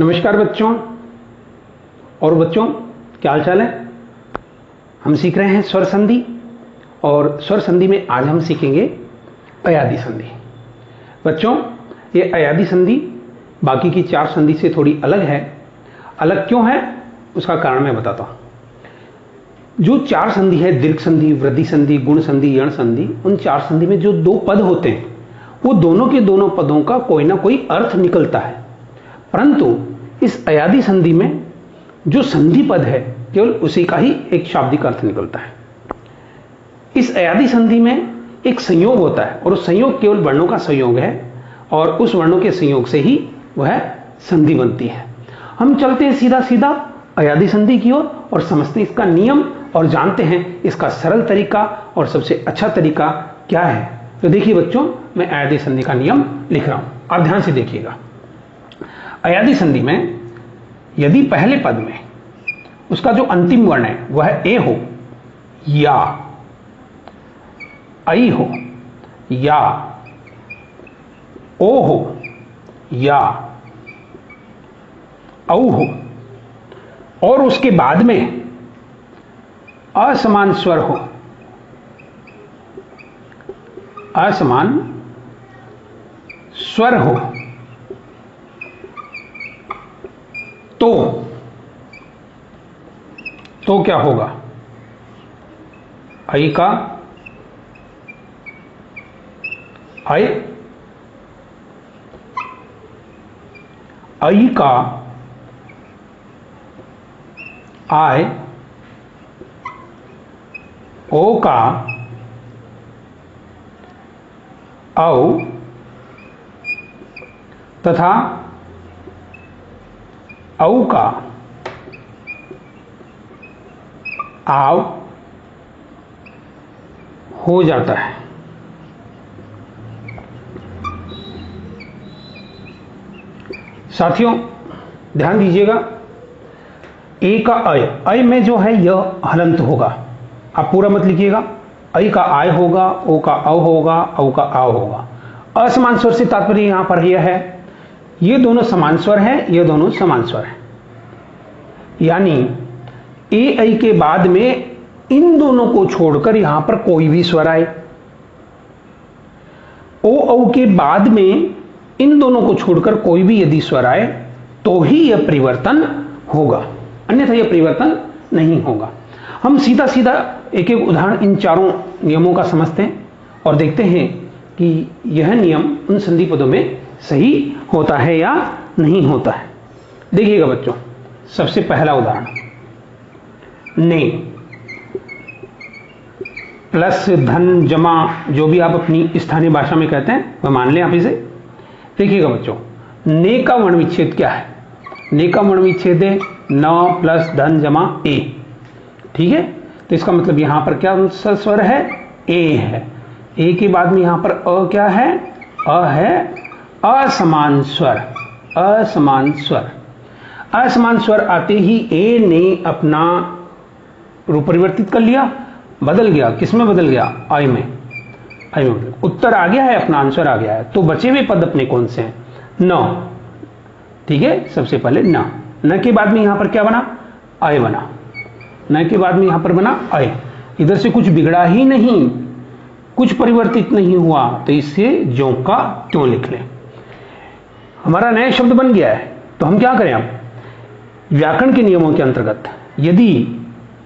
नमस्कार बच्चों और बच्चों, क्या हाल चाल है। हम सीख रहे हैं स्वर संधि और स्वर संधि में आज हम सीखेंगे अयादी संधि। बच्चों, ये अयादी संधि बाकी की चार संधि से थोड़ी अलग है। अलग क्यों है उसका कारण मैं बताता हूं। जो चार संधि है, दीर्घ संधि, वृद्धि संधि, गुण संधि, यण संधि, उन चार संधि में जो दो पद होते हैं वो दोनों के दोनों पदों का कोई ना कोई अर्थ निकलता है, परंतु इस अयादी संधि में जो संधि पद है केवल उसी का ही एक शाब्दिक अर्थ निकलता है। इस अयादी संधि में एक संयोग होता है और उस संयोग केवल वर्णों का संयोग है और उस वर्णों के संयोग से ही वह संधि बनती है। हम चलते हैं सीधा सीधा अयादी संधि की ओर और समझते हैं इसका नियम और जानते हैं इसका सरल तरीका और सबसे अच्छा तरीका क्या है। तो देखिए बच्चों, मैं अयादी संधि का नियम लिख रहा हूं, आप ध्यान से देखिएगा। अयादी संधि में यदि पहले पद में उसका जो अंतिम वर्ण है वह ए हो या आई हो या ओ हो या औ हो और उसके बाद में असमान स्वर हो, असमान स्वर हो, तो क्या होगा? आई का आई, आई का आय, ओ का औ तथा औ का आव हो जाता है। साथियों ध्यान दीजिएगा, ए का अय में जो है यह हलंत होगा। आप पूरा मत लिखिएगा। ऐ का आय होगा, ओ का औ होगा, औ का आव होगा। असमान स्वर से तात्पर्य यहां पर यह है ये दोनों समान स्वर हैं, ये दोनों समान स्वर हैं, यानी ए ऐ के बाद में इन दोनों को छोड़कर यहां पर कोई भी स्वर आए, ओ औ के बाद में इन दोनों को छोड़कर कोई भी यदि स्वर आए तो ही यह परिवर्तन होगा, अन्यथा यह परिवर्तन नहीं होगा। हम सीधा सीधा एक एक उदाहरण इन चारों नियमों का समझते हैं और देखते हैं कि यह नियम उन संधि पदों में सही होता है या नहीं होता है। देखिएगा बच्चों, सबसे पहला उदाहरण, ने प्लस धन जमा, जो भी आप अपनी स्थानीय भाषा में कहते हैं वह मान लें आप इसे। देखिएगा बच्चों, ने का वर्ण विच्छेद क्या है? ने का वर्ण विच्छेद है न प्लस धन जमा ए, ठीक है। तो इसका मतलब यहां पर क्या स्वर है? ए है। ए के बाद में यहां पर अ क्या है? अ है असमान स्वर। असमान स्वर, असमान स्वर आते ही ए ने अपना रूप परिवर्तित कर लिया, बदल गया। किसमें बदल गया? आई में। आई में उत्तर आ गया है, अपना आंसर आ गया है। तो बचे हुए पद अपने कौन से हैं? न, ठीक है। सबसे पहले न के बाद में यहां पर क्या बना? आय बना। न के बाद में यहां पर बना आय। इधर से कुछ बिगड़ा ही नहीं, कुछ परिवर्तित नहीं हुआ, तो इससे ज्यों का त्यों लिख लें। हमारा नया शब्द बन गया है। तो हम क्या करें? अब व्याकरण के नियमों के अंतर्गत यदि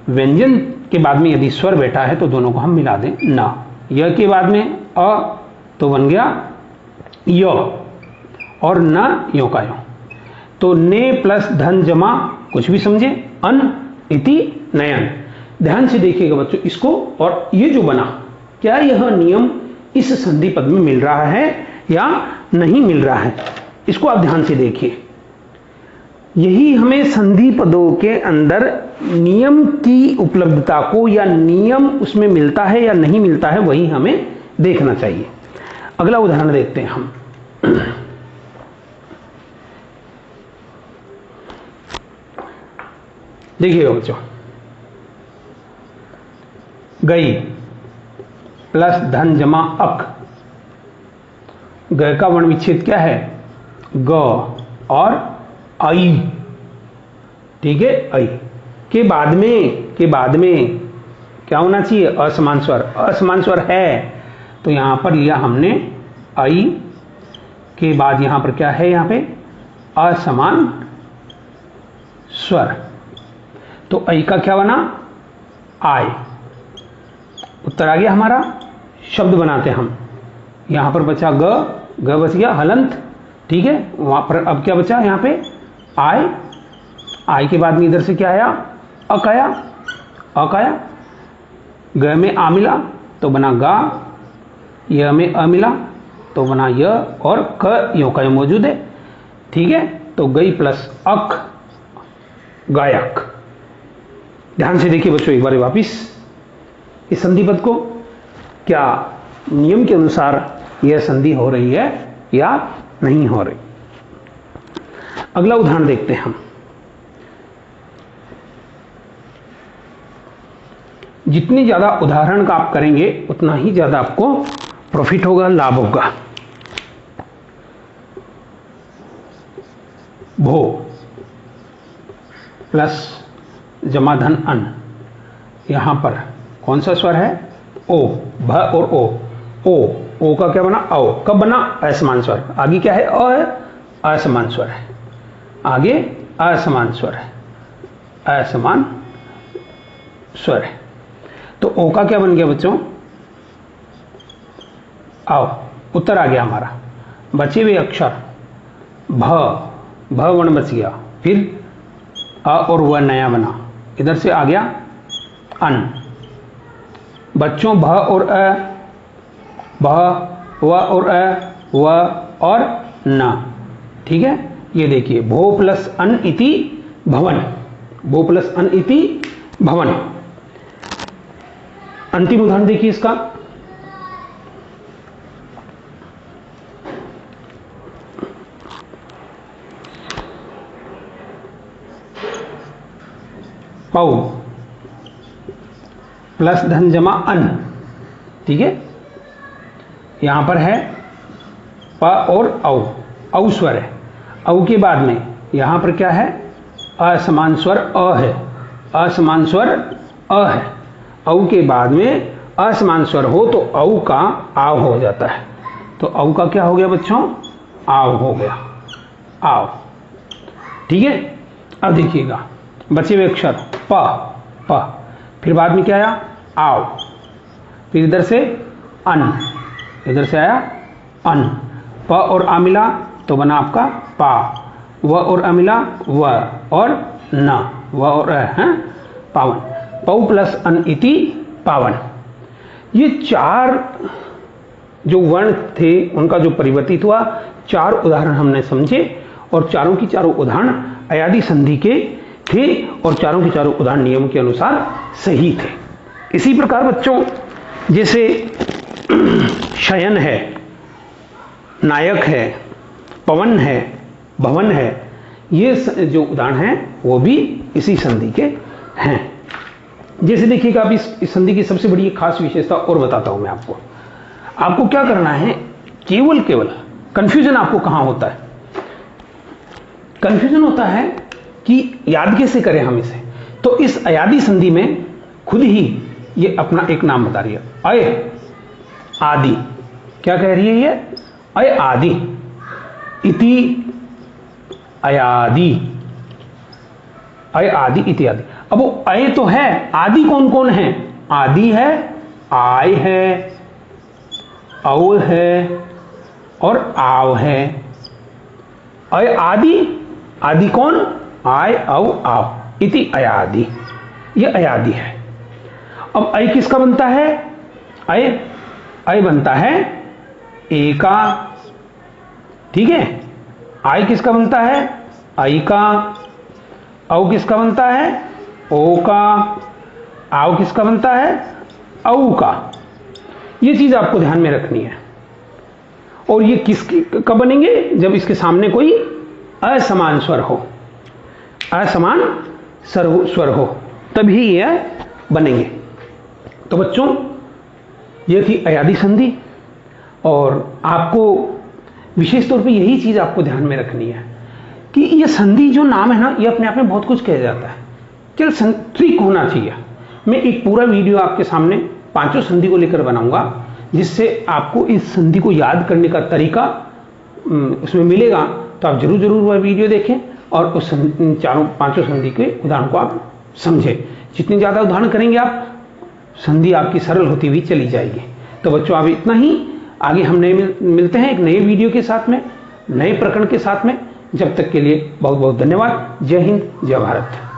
व्यंजन के बाद में यदि स्वर बैठा है तो दोनों को हम मिला दें। ना, य के बाद में अ तो बन गया य और न यो का यो। तो ने प्लस धन जमा, कुछ भी समझे, अन इति नयन। ध्यान से देखिएगा बच्चों इसको, और ये जो बना, क्या यह नियम इस संधि पद में मिल रहा है या नहीं मिल रहा है? इसको आप ध्यान से देखिए। यही हमें संधि पदों के अंदर नियम की उपलब्धता को, या नियम उसमें मिलता है या नहीं मिलता है, वही हमें देखना चाहिए। अगला उदाहरण देखते हैं हम। देखिएगा बच्चों, गई प्लस धन जमा अक, ग का वर्ण विच्छेद क्या है? ग और आई, ठीक है, आई के बाद में क्या होना चाहिए? असमान स्वर। असमान स्वर है तो यहां पर लिया हमने आई के बाद यहां पर क्या है? यहां पे असमान स्वर। तो आई का क्या बना? आय। उत्तर आ गया हमारा। शब्द बनाते हम। यहां पर बचा ग बच गया हलंत, ठीक है। वहां पर अब क्या बचा? यहां पे आय। आय के बाद में इधर से क्या आया? अक आया, अक आया। ग में आ मिला तो बना गा, य में अ मिला तो बना य, और क यो का मौजूद है, ठीक है। तो गई प्लस अक, गायक। ध्यान से देखिए बच्चों एक बार वापिस इस संधि पद को, क्या नियम के अनुसार यह संधि हो रही है या नहीं हो रही। अगला उदाहरण देखते हैं हम। जितनी ज्यादा उदाहरण का आप करेंगे उतना ही ज्यादा आपको प्रॉफिट होगा, लाभ होगा। भो प्लस जमा धन अन, यहां पर कौन सा स्वर है? ओ, भ और ओ का क्या बना? औ। कब बना? असमान स्वर। आगे क्या है? अ है, असमान स्वर है। आगे असमान स्वर है, असमान स्वर है। तो ओ का क्या बन गया बच्चों? आओ। उत्तर आ गया हमारा। बचे हुए अक्षर भ वर्ण बच गया, फिर अ और व नया बना, इधर से आ गया अन। बच्चों भ और अ, भ, व और अ, व और न, ठीक है। ये देखिए भो प्लस अन इति भवन, भो प्लस अन इति भवन। अंतिम उदाहरण देखिए इसका। पौ प्लस धन जमा अन, ठीक है। यहां पर है प और औ स्वर है। औ के बाद में यहां पर क्या है? असमान स्वर अ है, असमान स्वर अ है। औ के बाद में असमान स्वर हो तो औ का आव हो जाता है। तो औ का क्या हो गया बच्चों? आव हो गया, आव, ठीक है। अब देखिएगा बचे हुए अक्षर प, फिर बाद में क्या आया? आव, फिर इधर से अन, इधर से आया अन। प और आ मिला तो बना आपका पा, व और अ मिला व, और न, व और अ है पावन। पौ प्लस अन इति पावन। ये चार जो वर्ण थे उनका जो परिवर्तित हुआ, चार उदाहरण हमने समझे, और चारों की चारों उदाहरण अयादि संधि के थे, और चारों के चारों उदाहरण नियम के अनुसार सही थे। इसी प्रकार बच्चों जैसे शयन है, नायक है, पवन है, भवन है, ये जो उदाहरण हैं वो भी इसी संधि के हैं। जैसे देखिएगा अब इस संधि की सबसे बड़ी खास विशेषता और बताता हूं मैं आपको। आपको क्या करना है? केवल कंफ्यूजन आपको कहां होता है? कंफ्यूजन होता है कि याद कैसे करें हम इसे। तो इस अयादि संधि में खुद ही ये अपना एक नाम बता रही है, अय आदि। क्या कह रही है ये? अय आदि, इति अयादि, अय आदि इत्यादि। अब वो अय तो है, आदि कौन कौन है? आदि है, आय है, औ है, और आव है। अय आदि, आदि कौन? आय, औ, आव, इति अयादि। ये अयादि है। अब अय किसका बनता है? अय बनता है ए का, ठीक है। आय किसका बनता है? आई का। औ किसका बनता है? ओ का। आव किसका बनता है? औ का। ये चीज आपको ध्यान में रखनी है। और ये किसकी कब बनेंगे? जब इसके सामने कोई असमान स्वर हो, असमान स्वर हो, तभी यह बनेंगे। तो बच्चों ये थी अयादि संधि, और आपको विशेष तौर पे यही चीज आपको ध्यान में रखनी है कि ये संधि जो नाम है ना, ये अपने आप में बहुत कुछ कह जाता है। केवल ट्रिक होना चाहिए। मैं एक पूरा वीडियो आपके सामने पांचों संधि को लेकर बनाऊंगा, जिससे आपको इस संधि को याद करने का तरीका उसमें मिलेगा। तो आप जरूर वह वीडियो देखें और उस चारों पांचों संधि के उदाहरण को आप समझें। जितनी ज़्यादा उदाहरण करेंगे आप, संधि आपकी सरल होती हुई चली जाएगी। तो बच्चों अब इतना ही। आगे हम मिलते हैं एक नए वीडियो के साथ में, नए प्रकरण के साथ में। जब तक के लिए बहुत बहुत धन्यवाद। जय हिंद, जय भारत।